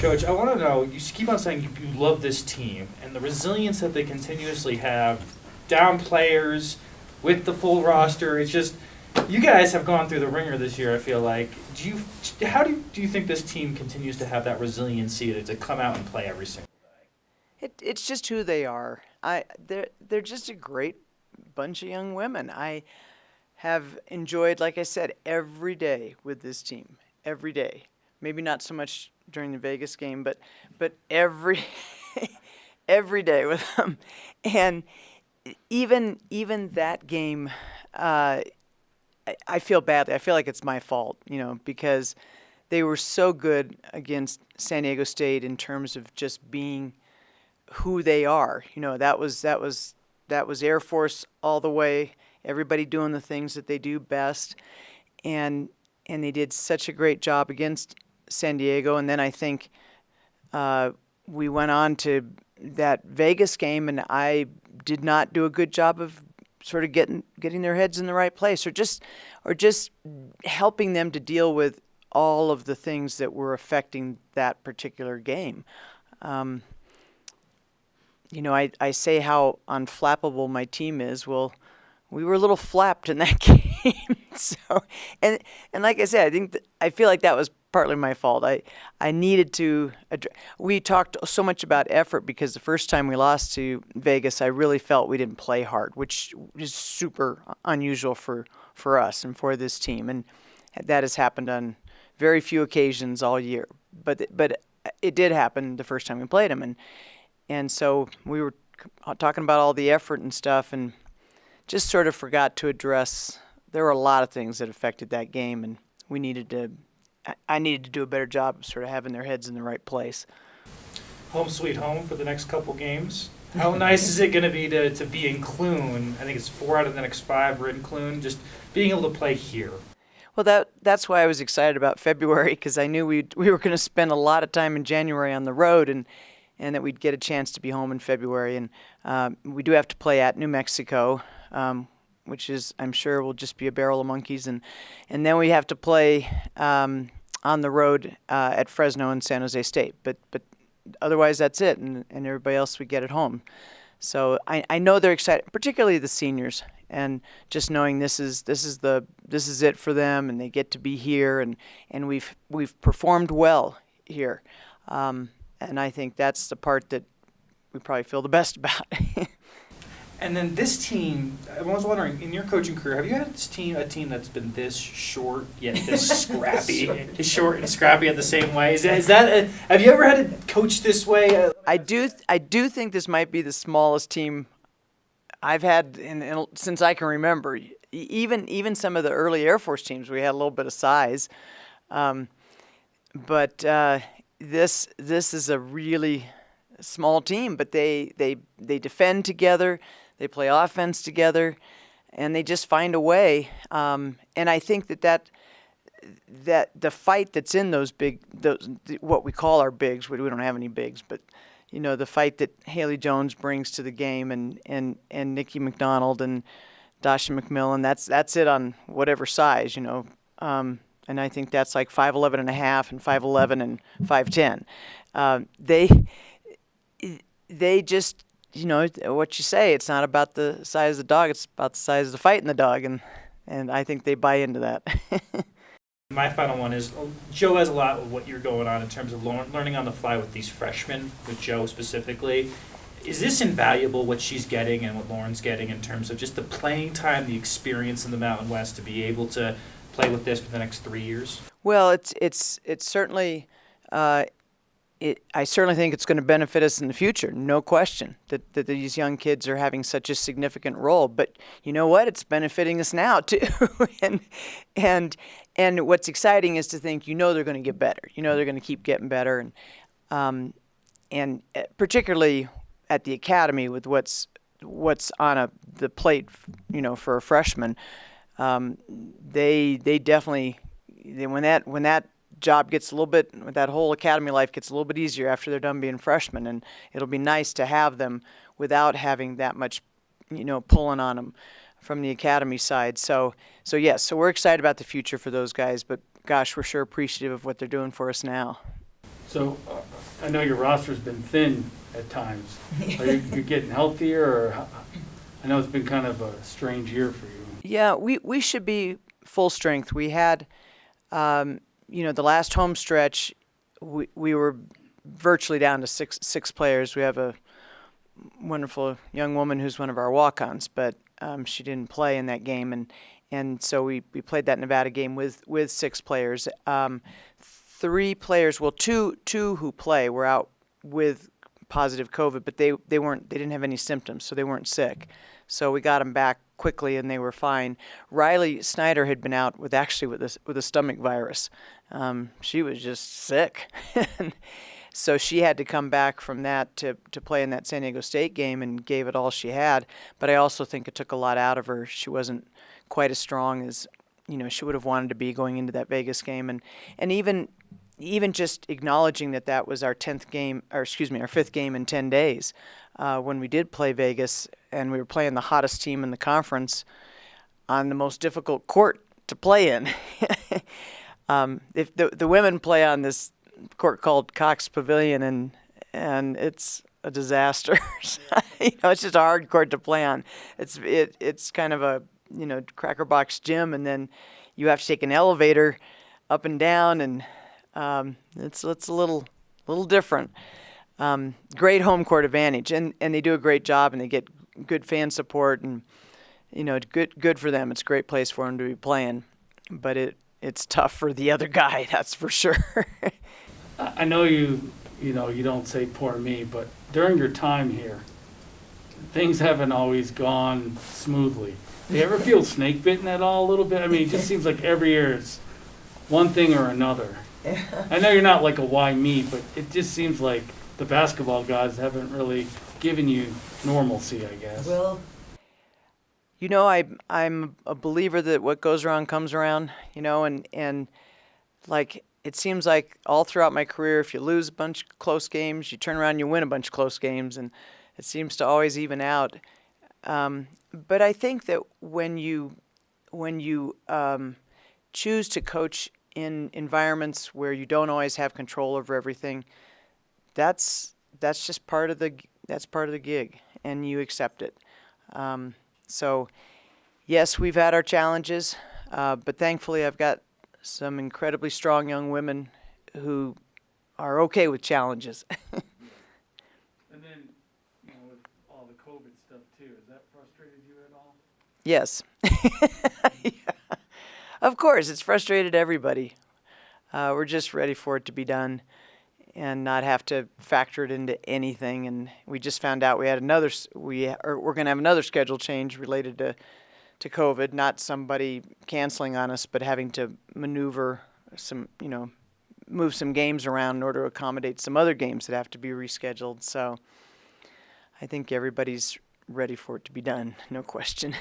Coach, I want to know, you keep on saying you love this team and the resilience that they continuously have, down players, with the full roster. It's just, you guys have gone through the ringer this year, I feel like. How do you think this team continues to have that resiliency to come out and play every single day? It's just who they are. They're just a great bunch of young women. I have enjoyed, like I said, every day with this team. Every day. Maybe not so much during the Vegas game, but every every day with them. And even that game, I feel badly. I feel like it's my fault, because they were so good against San Diego State in terms of just being who they are. That was Air Force all the way. Everybody doing the things that they do best, and they did such a great job against San Diego. And then I think we went on to that Vegas game, and I did not do a good job of sort of getting their heads in the right place, or just helping them to deal with all of the things that were affecting that particular game. I say how unflappable my team is. Well, we were a little flapped in that game. So, and like I said, I feel like that was partly my fault. I needed to. We talked so much about effort because the first time we lost to Vegas, I really felt we didn't play hard, which is super unusual for us and for this team, and that has happened on very few occasions all year. But it did happen the first time we played them, and so we were talking about all the effort and stuff, and just sort of forgot to address. There were a lot of things that affected that game, and I needed to do a better job of sort of having their heads in the right place. Home sweet home for the next couple games. How nice is it going to be to be in Clune? I think it's 4 out of the next 5 were in Clune. Just being able to play here. Well, that's why I was excited about February, because I knew we were going to spend a lot of time in January on the road, and that we'd get a chance to be home in February. And we do have to play at New Mexico, which is, I'm sure, will just be a barrel of monkeys. And then we have to play on the road at Fresno and San Jose State. But otherwise, that's it, and everybody else we get at home. So I know they're excited, particularly the seniors, and just knowing this is it for them, and they get to be here, and we've performed well here. And I think that's the part that we probably feel the best about. And then this team, I was wondering, in your coaching career, have you had a team that's been this short yet this scrappy, short and scrappy at the same way? Have you ever had to coach this way? I do think this might be the smallest team I've had since I can remember. Even some of the early Air Force teams, we had a little bit of size, but this is a really small team. But they defend together. They play offense together, and they just find a way. And I think that the fight that's in those what we call our bigs, we don't have any bigs, but the fight that Haley Jones brings to the game, and Nikki McDonald and Dasha McMillan, that's it on whatever size, and I think that's like 5'11 and a half and 5'11 and 5'10. They just, what you say, it's not about the size of the dog, it's about the size of the fight in the dog, and I think they buy into that. My final one is, Joe has a lot of what you're going on in terms of learning on the fly with these freshmen, with Joe specifically. Is this invaluable, what she's getting and what Lauren's getting, in terms of just the playing time, the experience in the Mountain West, to be able to play with this for the next 3 years? Well, it's certainly I certainly think it's going to benefit us in the future, no question, that these young kids are having such a significant role. But you know what? It's benefiting us now too. and what's exciting is to think, they're going to get better. They're going to keep getting better, and particularly at the academy with what's on the plate, for a freshman. They definitely, when that job gets a little bit, that whole academy life gets a little bit easier after they're done being freshmen, and it'll be nice to have them without having that much, pulling on them from the academy side. So yes, so we're excited about the future for those guys, but gosh, we're sure appreciative of what they're doing for us now. So I know your roster's been thin at times. Are you getting healthier, or I know it's been kind of a strange year for you. Yeah, we should be full strength. We had, the last home stretch, we were virtually down to six players. We have a wonderful young woman who's one of our walk-ons, but she didn't play in that game, and so we played that Nevada game with 6 players. 3 players, well, two who play were out with positive COVID, but they didn't have any symptoms, so they weren't sick. So we got them back quickly, and they were fine. Riley Snyder had been out with a stomach virus. She was just sick. So she had to come back from that to play in that San Diego State game and gave it all she had. But I also think it took a lot out of her. She wasn't quite as strong as she would have wanted to be going into that Vegas game. And even just acknowledging that was our 5th game in 10 days when we did play Vegas, and we were playing the hottest team in the conference on the most difficult court to play in. If the women play on this court called Cox Pavilion, and it's a disaster. It's just a hard court to play on. It's kind of a cracker box gym, and then you have to take an elevator up and down, and it's a little different. Great home court advantage, and they do a great job, and they get good fan support, and good for them. It's a great place for them to be playing, but it's tough for the other guy, that's for sure. I know you don't say poor me, but during your time here, things haven't always gone smoothly. Do you ever feel snake bitten at all a little bit? I mean, it just seems like every year it's one thing or another. I know you're not like a why me, but it just seems like the basketball gods haven't really given you normalcy, I guess. Well, I'm a believer that what goes around comes around, and like it seems like all throughout my career, if you lose a bunch of close games, you turn around and you win a bunch of close games, and it seems to always even out. But I think that when you choose to coach in environments where you don't always have control over everything, that's just part of the gig, and you accept it. So, yes, we've had our challenges, but thankfully I've got some incredibly strong young women who are okay with challenges. And then, with all the COVID stuff too, has that frustrated you at all? Yes. Yeah. Of course, it's frustrated everybody. We're just ready for it to be done and not have to factor it into anything. And we just found out we're going to have another schedule change related to COVID, not somebody canceling on us, but having to maneuver move some games around in order to accommodate some other games that have to be rescheduled. So I think everybody's ready for it to be done, no question.